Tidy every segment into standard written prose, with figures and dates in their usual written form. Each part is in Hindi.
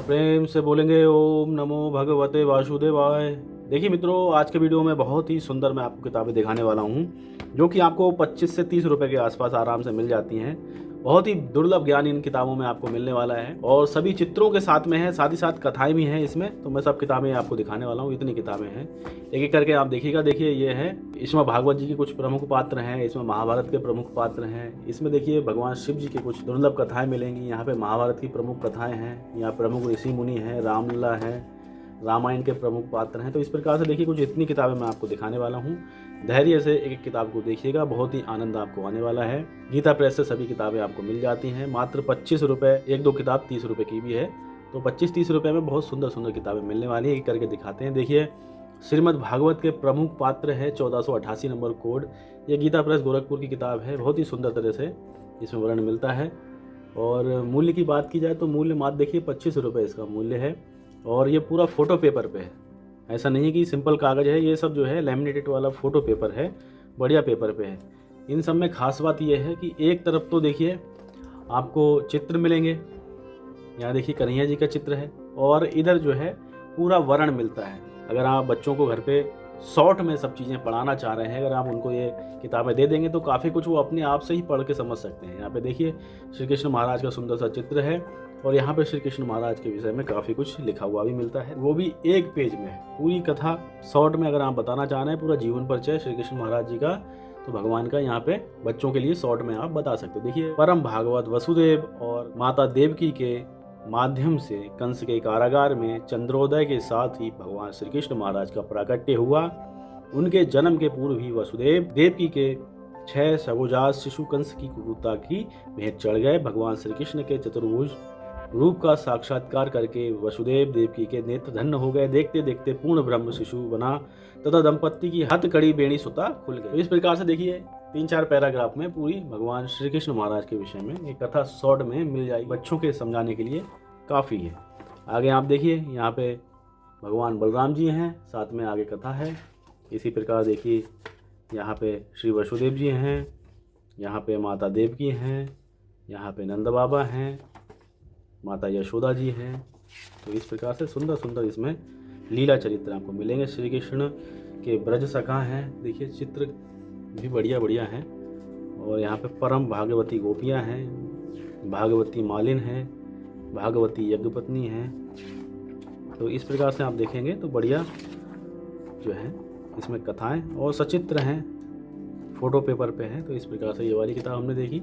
प्रेम से बोलेंगे ओम नमो भगवते वासुदेवाय। देखिए मित्रों, आज के वीडियो में बहुत ही सुंदर मैं आपको किताबें दिखाने वाला हूँ जो कि आपको 25 से 30 रुपए के आसपास आराम से मिल जाती हैं। बहुत ही दुर्लभ ज्ञान इन किताबों में आपको मिलने वाला है और सभी चित्रों के साथ में है, साथ ही साथ कथाएं भी हैं इसमें। तो मैं सब किताबें आपको दिखाने वाला हूँ, इतनी किताबें हैं। एक एक करके आप देखिएगा। देखिए ये है, इसमें भागवत जी के कुछ प्रमुख पात्र हैं, इसमें महाभारत के प्रमुख पात्र हैं, इसमें देखिए भगवान शिव जी के कुछ दुर्लभ कथाएं मिलेंगी। यहाँ पे महाभारत की प्रमुख कथाएं हैं, यहाँ प्रमुख ऋषि मुनि हैं, रामलीला है, रामायण के प्रमुख पात्र हैं। तो इस प्रकार से देखिए कुछ इतनी किताबें मैं आपको दिखाने वाला हूँ। धैर्य से एक एक किताब को देखिएगा, बहुत ही आनंद आपको आने वाला है। गीता प्रेस से सभी किताबें आपको मिल जाती हैं मात्र 25 रुपये। एक दो किताब 30 रुपये की भी है, तो 25-30 रुपये में बहुत सुंदर सुंदर किताबें मिलने वाली है। एक करके दिखाते हैं। देखिए श्रीमद् भागवत के प्रमुख पात्र है, 1488 नंबर कोड। ये गीता प्रेस गोरखपुर की किताब है। बहुत ही सुंदर तरह से इसमें वर्णन मिलता है। और मूल्य की बात की जाए तो मूल्य मात्र देखिए 25 रुपये इसका मूल्य है। और ये पूरा फोटो पेपर पे है, ऐसा नहीं है कि सिंपल कागज़ है। ये सब जो है लैमिनेटेड वाला फोटो पेपर है, बढ़िया पेपर पे है। इन सब में खास बात यह है कि एक तरफ तो देखिए आपको चित्र मिलेंगे, यहाँ देखिए कन्हैया जी का चित्र है, और इधर जो है पूरा वर्णन मिलता है। अगर आप बच्चों को घर पे शॉर्ट में सब चीज़ें पढ़ाना चाह रहे हैं, अगर आप उनको ये किताबें दे देंगे तो काफ़ी कुछ वो अपने आप से ही पढ़ के समझ सकते हैं। यहाँ पे देखिए श्री कृष्ण महाराज का सुंदर सा चित्र है, और यहाँ पे श्री कृष्ण महाराज के विषय में काफ़ी कुछ लिखा हुआ भी मिलता है, वो भी एक पेज में है। पूरी कथा शॉर्ट में अगर आप बताना चाह रहे हैं, पूरा जीवन परिचय श्री कृष्ण महाराज जी का, तो भगवान का यहाँ पे बच्चों के लिए शॉर्ट में आप बता सकते हो। देखिए परम भागवत वसुदेव और माता देवकी के माध्यम से कंस के कारागार में चंद्रोदय के साथ ही भगवान श्री कृष्ण महाराज का प्राकट्य हुआ। उनके जन्म के पूर्व ही वसुदेव देवकी के 6 सगोजात शिशु कंस की क्रूरता की भेंट चढ़ गए। भगवान श्री कृष्ण के चतुर्भुज रूप का साक्षात्कार करके वसुदेव देवकी के नेत्र धन्य हो गए। देखते देखते पूर्ण ब्रह्म शिशु बना तथा दंपत्ति की हथकड़ी बेणी सुता खुल गई। तो इस प्रकार से देखिए 3-4 पैराग्राफ में पूरी भगवान श्री कृष्ण महाराज के विषय में एक कथा शॉर्ट में मिल जाएगी। बच्चों के समझाने के लिए काफ़ी है। आगे आप देखिए, यहाँ पे भगवान बलराम जी हैं, साथ में आगे कथा है। इसी प्रकार देखिए यहाँ पे श्री वसुदेव जी हैं, यहाँ पे माता देवकी हैं, यहाँ पे नंद बाबा हैं, माता यशोदा जी हैं। तो इस प्रकार से सुंदर सुंदर इसमें लीला चरित्र आपको मिलेंगे। श्री कृष्ण के ब्रज सखा हैं, देखिए चित्र भी बढ़िया बढ़िया हैं। और यहाँ पे परम भागवती गोपियाँ हैं, भागवती मालिन हैं, भागवती यज्ञपत्नी हैं। तो इस प्रकार से आप देखेंगे तो बढ़िया जो है इसमें कथाएं और सचित्र हैं, फोटो पेपर पे हैं। तो इस प्रकार से ये वाली किताब हमने देखी।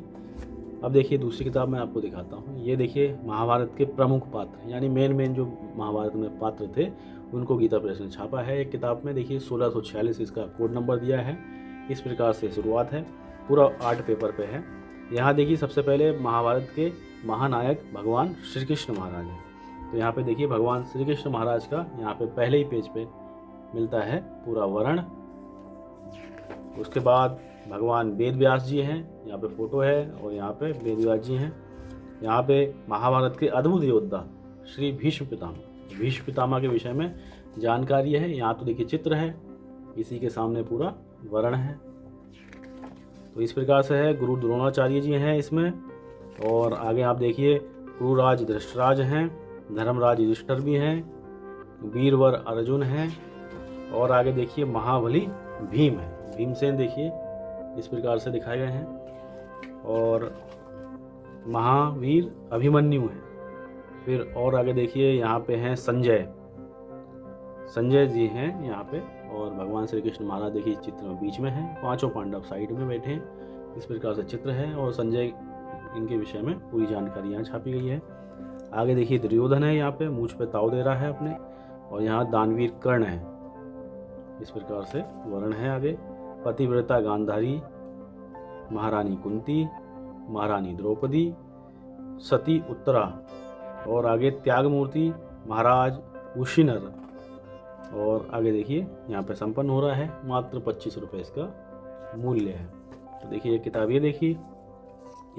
अब देखिए दूसरी किताब मैं आपको दिखाता हूँ। ये देखिए महाभारत के प्रमुख पात्र, यानी मेन जो महाभारत में पात्र थे उनको गीता प्रेस ने छापा है एक किताब में। देखिए 1646 इसका कोड नंबर दिया है। इस प्रकार से शुरुआत है, पूरा आर्ट पेपर पे है। यहाँ देखिए सबसे पहले महाभारत के महानायक भगवान श्री कृष्ण महाराज हैं। तो यहाँ पे देखिए भगवान श्री कृष्ण महाराज का यहाँ पे पहले ही पेज पे मिलता है पूरा वर्णन। उसके बाद भगवान वेद व्यास जी हैं, यहाँ पे फोटो है, और यहाँ पे वेद व्यास जी हैं। यहाँ पे महाभारत के अद्भुत योद्धा श्री भीष्म पितामह के विषय में जानकारी है। यहाँ तो देखिए चित्र है, इसी के सामने पूरा वर्णन है। तो इस प्रकार से है। गुरु द्रोणाचार्य जी हैं इसमें। और आगे आप देखिए कुरुराज धृष्टराज हैं, धर्मराज युधिष्ठिर भी हैं, वीरवर अर्जुन हैं, और आगे देखिए महाबली भीम है, भीमसेन देखिए इस प्रकार से दिखाए गए हैं, और महावीर अभिमन्यु है। फिर और आगे देखिए यहाँ पे हैं संजय जी हैं यहाँ पे, और भगवान श्री कृष्ण महाराज देखिए चित्र में बीच में हैं, 5 पांडव साइड में बैठे हैं। इस प्रकार से चित्र है, और संजय इनके विषय में पूरी जानकारी यहाँ छापी गई है। आगे देखिए दुर्योधन है, यहाँ पे मूंछ पे ताव दे रहा है अपने, और यहाँ दानवीर कर्ण है। इस प्रकार से वर्णन है। आगे पतिव्रता गांधारी, महारानी कुंती, महारानी द्रौपदी, सती उत्तरा, और आगे त्यागमूर्ति महाराज उशिनर। और आगे देखिए यहाँ पे संपन्न हो रहा है, मात्र 25 रुपये इसका मूल्य है। तो देखिए ये किताब, ये देखिए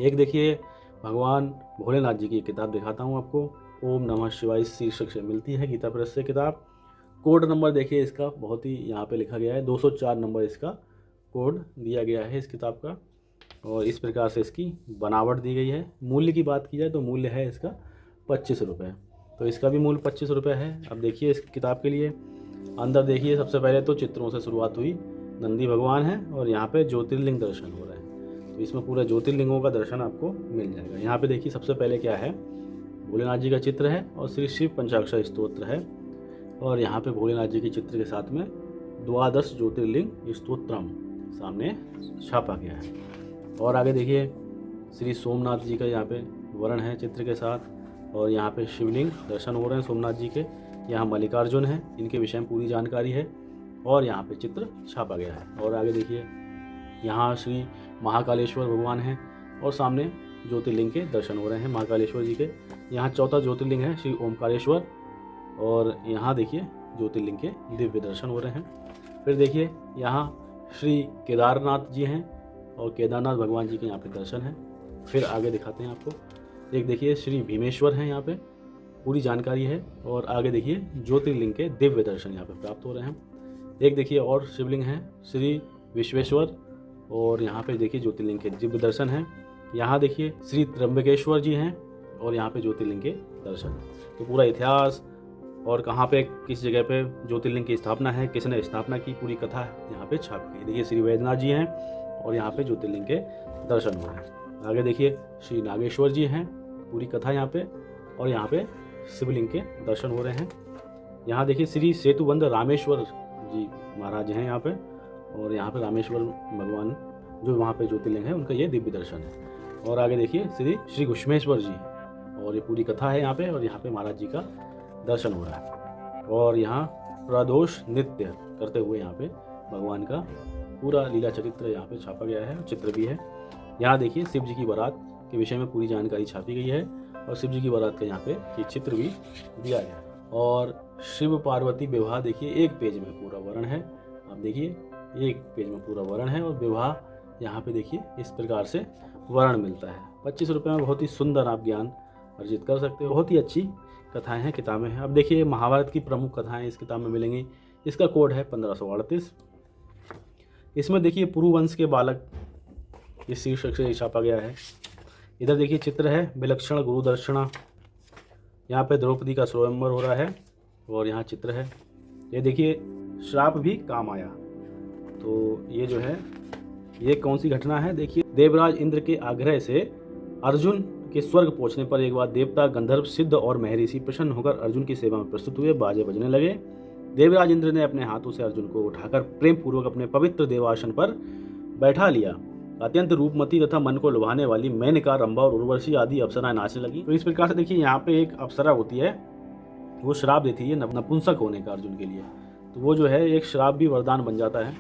एक देखिए भगवान भोलेनाथ जी की एक किताब दिखाता हूँ आपको। ओम नमः शिवाय शीर्षक से मिलती है गीता प्रेस से किताब। कोड नंबर देखिए इसका बहुत ही यहाँ पे लिखा गया है, 204 नंबर इसका कोड दिया गया है इस किताब का। और इस प्रकार से इसकी बनावट दी गई है। मूल्य की बात की जाए तो मूल्य है इसका 25 रुपये। तो इसका भी मूल्य 25 रुपये है। अब देखिए इस किताब के लिए अंदर देखिए, सबसे पहले तो चित्रों से शुरुआत हुई। नंदी भगवान है और यहाँ पे ज्योतिर्लिंग दर्शन हो रहे हैं, तो इसमें पूरा ज्योतिर्लिंगों का दर्शन आपको मिल जाएगा। यहाँ पे देखिए सबसे पहले क्या है, भोलेनाथ जी का चित्र है और श्री शिव पंचाक्षर स्तोत्र है, और यहाँ पे भोलेनाथ जी के चित्र के साथ में द्वादश ज्योतिर्लिंग स्तोत्रम सामने छापा गया है। और आगे देखिए श्री सोमनाथ जी का यहाँ पे वर्ण है चित्र के साथ, और यहाँ पे शिवलिंग दर्शन हो रहे हैं सोमनाथ जी के। यहाँ मल्लिकार्जुन है, इनके विषय में पूरी जानकारी है और यहाँ पे चित्र छापा गया है। और आगे देखिए यहाँ श्री महाकालेश्वर भगवान हैं और सामने ज्योतिर्लिंग के दर्शन हो रहे हैं महाकालेश्वर जी के। यहाँ चौथा ज्योतिर्लिंग है श्री ओमकारेश्वर, और यहाँ देखिए ज्योतिर्लिंग के दिव्य दर्शन हो रहे हैं। फिर देखिए यहाँ श्री केदारनाथ जी हैं और केदारनाथ भगवान जी के यहाँ पे दर्शन है। फिर आगे दिखाते हैं आपको, एक देखिए श्री भीमेश्वर हैं, यहाँ पे पूरी जानकारी है। और आगे देखिए ज्योतिर्लिंग के दिव्य दर्शन यहाँ पे प्राप्त हो रहे हैं। एक देखिए और शिवलिंग है श्री विश्वेश्वर, और यहाँ पे देखिए ज्योतिर्लिंग के दिव्य दर्शन हैं। यहाँ देखिए श्री त्र्यंबकेश्वर जी हैं और यहाँ पे ज्योतिर्लिंग के दर्शन हैं। तो पूरा इतिहास और कहाँ पे किस जगह पे ज्योतिर्लिंग की स्थापना है, किसने स्थापना की, पूरी कथा यहाँ पे छापी है। देखिए श्री वैद्यनाथ जी हैं और यहाँ पे ज्योतिर्लिंग के दर्शन हो रहे हैं। आगे देखिए श्री नागेश्वर जी हैं, पूरी कथा यहाँ पे, और यहाँ पे शिवलिंग के दर्शन हो रहे हैं। यहाँ देखिए श्री सेतुबंध रामेश्वर जी महाराज हैं यहाँ पे, और यहाँ पे रामेश्वर भगवान जो वहाँ पे ज्योतिर्लिंग है उनका ये दिव्य दर्शन है। और आगे देखिए श्री घुष्मेश्वर जी, और ये पूरी कथा है यहाँ पे, और यहाँ पे महाराज जी का दर्शन हो रहा है। और यहाँ प्रदोष नृत्य करते हुए यहाँ पे भगवान का पूरा लीला चरित्र यहाँ पे छापा गया है, चित्र भी है। यहाँ देखिए शिव जी की बारात के विषय में पूरी जानकारी छापी गई है, और शिव जी की बारात का यहाँ पे ये चित्र भी दिया गया है। और शिव पार्वती विवाह देखिए एक पेज में पूरा वर्णन है। आप देखिए एक पेज में पूरा वर्णन है, और विवाह यहाँ पे देखिए इस प्रकार से वर्णन मिलता है। 25 रुपये में बहुत ही सुंदर आप ज्ञान अर्जित कर सकते हो। बहुत ही अच्छी कथाएं हैं, किताबें हैं। अब देखिए महाभारत की प्रमुख कथाएं इस किताब में मिलेंगी। इसका कोड है 1538। इसमें देखिए पुरुवंश के बालक इस शीर्षक से छापा गया है। इधर देखिए चित्र है विलक्षण गुरु दर्शना, यहाँ पे द्रौपदी का स्वयंवर हो रहा है, और यहाँ चित्र है। ये देखिए श्राप भी काम आया, तो ये जो है ये कौन सी घटना है, देखिए देवराज इंद्र के आग्रह से अर्जुन के स्वर्ग पहुंचने पर एक बार देवता, गंधर्व, सिद्ध और महर्षि प्रसन्न होकर अर्जुन की सेवा में प्रस्तुत हुए। बाजे बजने लगे। देवराज इंद्र ने अपने हाथों से अर्जुन को उठाकर प्रेम पूर्वक अपने पवित्र देवासन पर बैठा लिया। अत्यंत रूपमती तथा मन को लुभाने वाली मेनका, रंभा और उर्वशी आदि अप्सराएं नाचने लगी। तो इस प्रकार से देखिए यहाँ पे एक अप्सरा होती है, वो श्राप देती है नपुंसक होने का अर्जुन के लिए, तो वो जो है एक श्राप भी वरदान बन जाता है,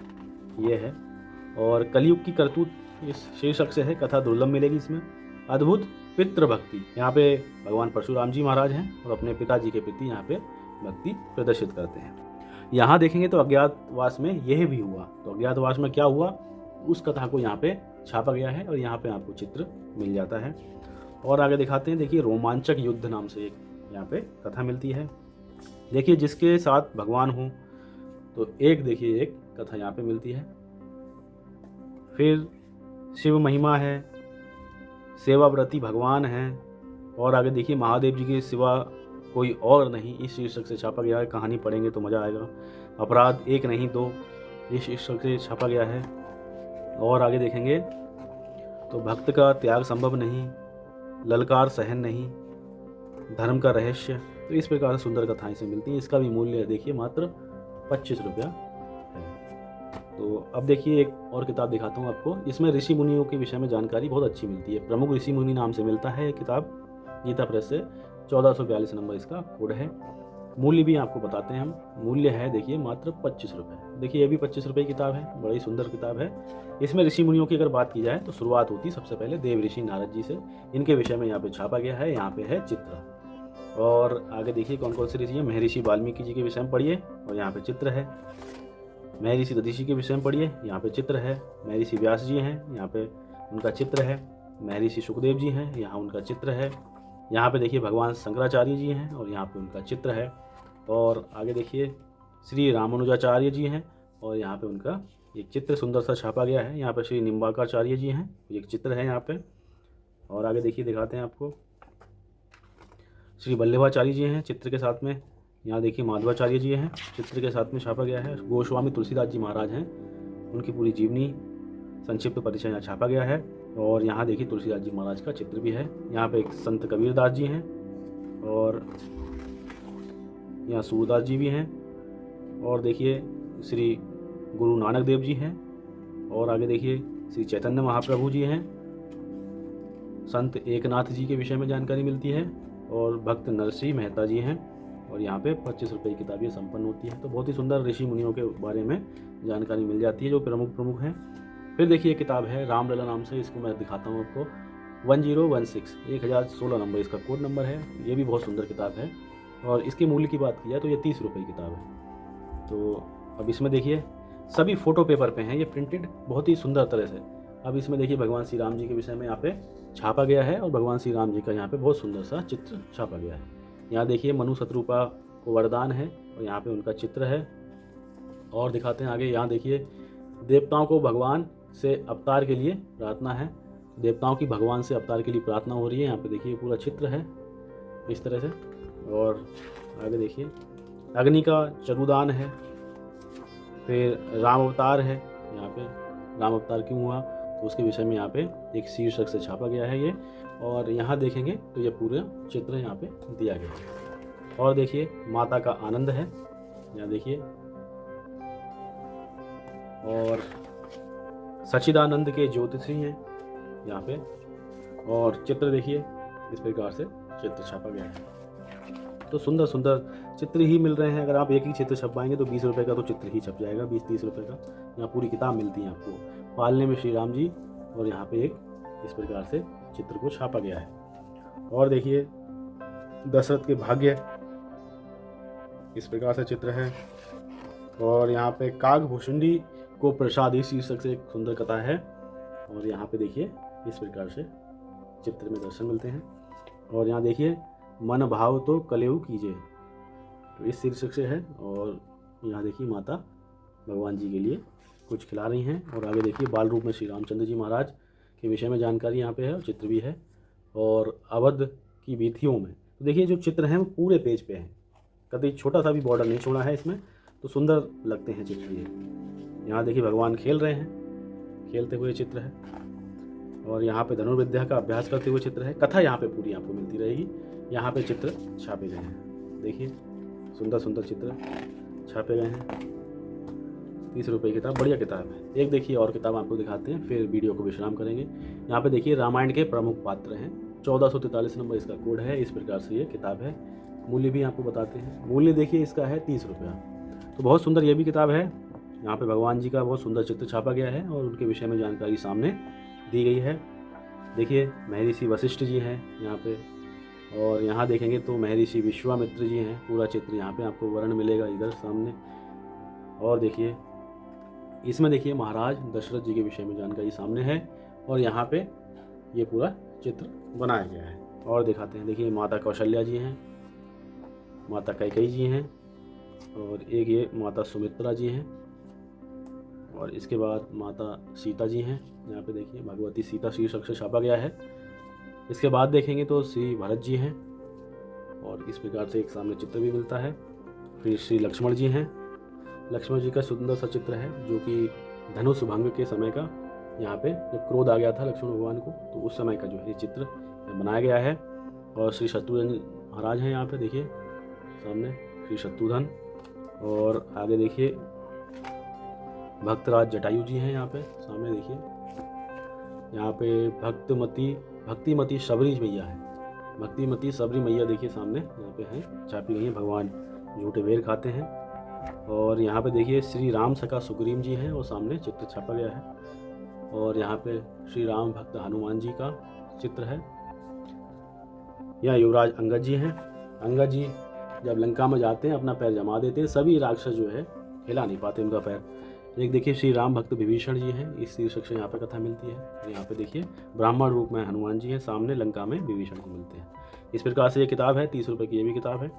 ये है। और कलयुग की करतूत इस शीर्षक से है, कथा दुर्लभ मिलेगी इसमें। अद्भुत पितृ भक्ति, यहाँ पे भगवान परशुराम जी महाराज हैं और अपने पिताजी के प्रति यहाँ पे भक्ति प्रदर्शित करते हैं। यहाँ देखेंगे तो अज्ञातवास में यह भी हुआ, तो अज्ञातवास में क्या हुआ उस कथा को यहाँ पे छापा गया है, और यहाँ पे आपको चित्र मिल जाता है। और आगे दिखाते हैं, देखिए रोमांचक युद्ध नाम से एक यहाँ पे कथा मिलती है। देखिए जिसके साथ भगवान हो, तो एक देखिए एक कथा यहाँ पे मिलती है। फिर शिव महिमा है, सेवाव्रती भगवान हैं, और आगे देखिए महादेव जी के सिवा कोई और नहीं, इस शीर्षक से छापा गया है। कहानी पढ़ेंगे तो मज़ा आएगा। अपराध एक नहीं दो, इस शीर्षक से छापा गया है। और आगे देखेंगे तो भक्त का त्याग संभव नहीं, ललकार सहन नहीं, धर्म का रहस्य, तो इस प्रकार से सुंदर कथाएं से मिलती हैं। इसका भी मूल्य देखिए मात्र 25 रुपया है। तो अब देखिए एक और किताब दिखाता हूँ आपको। इसमें ऋषि मुनियों के विषय में जानकारी बहुत अच्छी मिलती है। प्रमुख ऋषि मुनि नाम से मिलता है ये किताब, गीता प्रेस से। 1442 नंबर इसका कोड है। मूल्य भी आपको बताते हैं हम। मूल्य है देखिए मात्र 25 रुपये। देखिए ये भी 25 रुपये की किताब है, बड़ी सुंदर किताब है। इसमें ऋषि मुनियों की अगर बात की जाए तो शुरुआत होती सबसे पहले देव ऋषि नारद जी से। इनके विषय में यहाँ पे छापा गया है, यहाँ पे है चित्र। और आगे देखिए कौन कौन से ऋषि हैं। महर्षि वाल्मीकि जी के विषय में पढ़िए और यहाँ पे चित्र है। महर्षि दधीचि के विषय में पढ़िए, यहाँ पे चित्र है। महर्षि व्यास जी हैं, यहाँ पे उनका चित्र है। महर्षि सुखदेव जी हैं, यहाँ उनका चित्र है। यहाँ पे देखिए भगवान शंकराचार्य जी हैं और यहाँ पे उनका चित्र है। और आगे देखिए श्री रामानुजाचार्य जी हैं और यहाँ पे उनका एक चित्र सुंदर सा छापा गया है। यहाँ पे श्री निम्बाकाचार्य जी हैं, एक चित्र है यहाँ पे। और आगे देखिए दिखाते हैं आपको। श्री वल्लभाचार्य जी हैं चित्र के साथ में। यहाँ देखिए माधवाचार्य जी हैं, चित्र के साथ में छापा गया है। गोस्वामी तुलसीदास जी महाराज हैं, उनकी पूरी जीवनी संक्षिप्त परिचय यहाँ छापा गया है। और यहाँ देखिए तुलसीदास जी महाराज का चित्र भी है। यहाँ पे एक संत कबीरदास जी हैं और यहाँ सूरदास जी भी हैं। और देखिए श्री गुरु नानक देव जी हैं। और आगे देखिए श्री चैतन्य महाप्रभु जी हैं। संत एकनाथ जी के विषय में जानकारी मिलती है। और भक्त नरसिंह मेहता जी हैं। और यहाँ पे 25 रुपये की किताब ये संपन्न होती है। तो बहुत ही सुंदर ऋषि मुनियों के बारे में जानकारी मिल जाती है जो प्रमुख हैं। फिर देखिए किताब है रामलला नाम से, इसको मैं दिखाता हूँ आपको। 1016 नंबर इसका कोड नंबर है। ये भी बहुत सुंदर किताब है। और इसके मूल्य की बात की जाए तो ये 30 रुपये की किताब है। तो अब इसमें देखिए सभी फ़ोटो पेपर पे हैं, ये प्रिंटेड बहुत ही सुंदर तरह से। अब इसमें देखिए भगवान श्री राम जी के विषय में यहाँ पे छापा गया है और भगवान श्री राम जी का यहाँ पे बहुत सुंदर सा चित्र छापा गया है। यहाँ देखिए मनु शत्रुपा को वरदान है और यहाँ पे उनका चित्र है। और दिखाते हैं आगे। यहाँ देखिए देवताओं को भगवान से अवतार के लिए प्रार्थना है। देवताओं की भगवान से अवतार के लिए प्रार्थना हो रही है। यहाँ पे देखिए पूरा चित्र है इस तरह से। और आगे देखिए अग्नि का चरुदान है। फिर राम अवतार है। यहाँ पे राम अवतार क्यों हुआ तो उसके विषय में यहाँ पे एक शीर्षक से छापा गया है ये। और यहाँ देखेंगे तो ये पूरा चित्र यहाँ पे दिया गया है। और देखिए माता का आनंद है, यहाँ देखिए। और सच्चिदानंद के ज्योतिषी हैं यहाँ पे। और चित्र देखिए इस प्रकार से चित्र छापा गया है। तो सुंदर सुंदर चित्र ही मिल रहे हैं। अगर आप एक ही चित्र छपवाएंगे तो 20 रुपये का तो चित्र ही छप जाएगा, 20-30 रुपये का। यहाँ पूरी किताब मिलती है आपको। पालने में श्री राम जी, और यहाँ पे एक इस प्रकार से चित्र को छापा गया है। और देखिए दशरथ के भाग्य, इस प्रकार से चित्र है। और यहाँ पे कागभूषुंडी को प्रसाद, इस शीर्षक से एक सुंदर कथा है। और यहाँ पे देखिए इस प्रकार से चित्र में दर्शन मिलते हैं। और यहाँ देखिए मन भाव तो कलेऊ कीजिए, तो इस शीर्षक से है। और यहाँ देखिए माता भगवान जी के लिए कुछ खिला रही हैं। और आगे देखिए बाल रूप में श्री रामचंद्र जी महाराज के विषय में जानकारी यहाँ पे है और चित्र भी है। और अवध की वीथियों में तो देखिए जो चित्र हैं वो पूरे पेज पे हैं, कभी छोटा सा भी बॉर्डर नहीं छोड़ा है इसमें। तो सुंदर लगते हैं चित्र ये। यहाँ देखिए भगवान खेल रहे हैं, खेलते हुए चित्र है। और यहाँ पे धनुर्विद्या का अभ्यास करते हुए चित्र है। कथा यहाँ पे पूरी आपको मिलती रहेगी। यहाँ पे चित्र छापे गए हैं, देखिए सुंदर सुंदर चित्र छापे गए हैं। 30 रुपये की किताब, बढ़िया किताब है। एक देखिए और किताब आपको दिखाते हैं, फिर वीडियो को विश्राम करेंगे। यहाँ पे देखिए रामायण के प्रमुख पात्र हैं। 1443 नंबर इसका कोड है। इस प्रकार से ये किताब है। मूल्य भी आपको बताते हैं। मूल्य देखिए इसका है 30 रुपया। तो बहुत सुंदर ये भी किताब है। यहाँ पे भगवान जी का बहुत सुंदर चित्र छापा गया है और उनके विषय में जानकारी सामने दी गई है। देखिए महर्षि वशिष्ठ जी हैं यहाँ पे। और यहाँ देखेंगे तो महर्षि विश्वामित्र जी हैं। पूरा चित्र यहाँ पे आपको वर्ण मिलेगा इधर सामने। और देखिए इसमें देखिए महाराज दशरथ जी के विषय में जानकारी सामने है। और यहाँ पे ये पूरा चित्र बनाया गया है। और दिखाते हैं, देखिए माता कौशल्या जी हैं, माता कैकेयी जी हैं, और एक ये माता सुमित्रा जी हैं। और इसके बाद माता सीता जी हैं। यहाँ पे देखिए भगवती सीता शीर्षक से छापा गया है। इसके बाद देखेंगे तो श्री भरत जी हैं। और इस प्रकार से एक सामने चित्र भी मिलता है। फिर श्री लक्ष्मण जी हैं। लक्ष्मण जी का सुंदर सा चित्र है जो कि धनुष भंग के समय का, यहाँ पे जब क्रोध आ गया था लक्ष्मण भगवान को, तो उस समय का जो है ये चित्र बनाया गया है। और श्री शत्रुघ्न महाराज हैं यहाँ पे देखिए सामने, श्री शत्रुघ्न। और आगे देखिए भक्तराज जटायु जी हैं यहाँ पे सामने देखिए। यहाँ पे भक्तिमती शबरी मैया है। भक्तिमती शबरी मैया देखिए सामने यहाँ पे हैं, छापी गई हैं। भगवान झूठे बेर खाते हैं। और यहाँ पे देखिए श्री राम सखा सुग्रीव जी हैं और सामने चित्र छापा गया है। और यहाँ पे श्री राम भक्त हनुमान जी का चित्र है। यहाँ युवराज अंगद जी हैं। अंगद जी जब लंका में जाते हैं अपना पैर जमा देते हैं, सभी राक्षस जो है हिला नहीं पाते उनका पैर। एक देखिए श्री राम भक्त विभीषण जी हैं। इस शीर्षक से यहाँ पे कथा मिलती है। यहाँ पे देखिए ब्राह्मण रूप में हनुमान जी हैं, सामने लंका में विभीषण को मिलते हैं। इस प्रकार से ये किताब है। 30 रुपये की ये भी किताब है।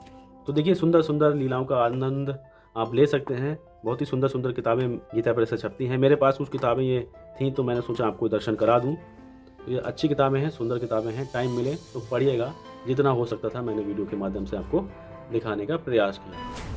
तो देखिए सुंदर सुंदर लीलाओं का आनंद आप ले सकते हैं। बहुत ही सुंदर सुंदर किताबें गीता प्रेस से छपती हैं। मेरे पास कुछ किताबें ये थी तो मैंने सोचा आपको दर्शन करा दूँ। ये अच्छी किताबें हैं, सुंदर किताबें हैं। टाइम मिले तो पढ़िएगा। जितना हो सकता था मैंने वीडियो के माध्यम से आपको दिखाने का प्रयास किया।